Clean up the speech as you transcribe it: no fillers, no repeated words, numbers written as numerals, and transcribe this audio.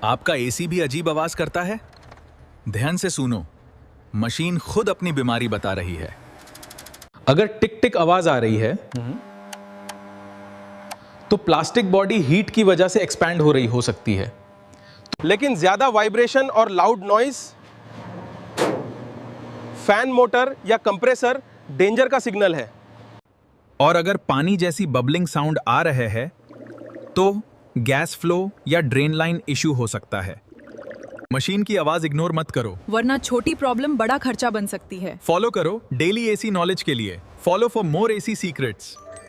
आपका एसी भी अजीब आवाज करता है? ध्यान से सुनो, मशीन खुद अपनी बीमारी बता रही है। अगर टिक टिक आवाज आ रही है तो प्लास्टिक बॉडी हीट की वजह से एक्सपैंड हो रही हो सकती है। लेकिन ज्यादा वाइब्रेशन और लाउड नॉइस, फैन, मोटर या कंप्रेसर डेंजर का सिग्नल है। और अगर पानी जैसी बबलिंग साउंड आ रहे है तो गैस फ्लो या ड्रेन लाइन इशू हो सकता है। मशीन की आवाज इग्नोर मत करो, वरना छोटी प्रॉब्लम बड़ा खर्चा बन सकती है। फॉलो करो डेली एसी नॉलेज के लिए। Follow for more AC secrets.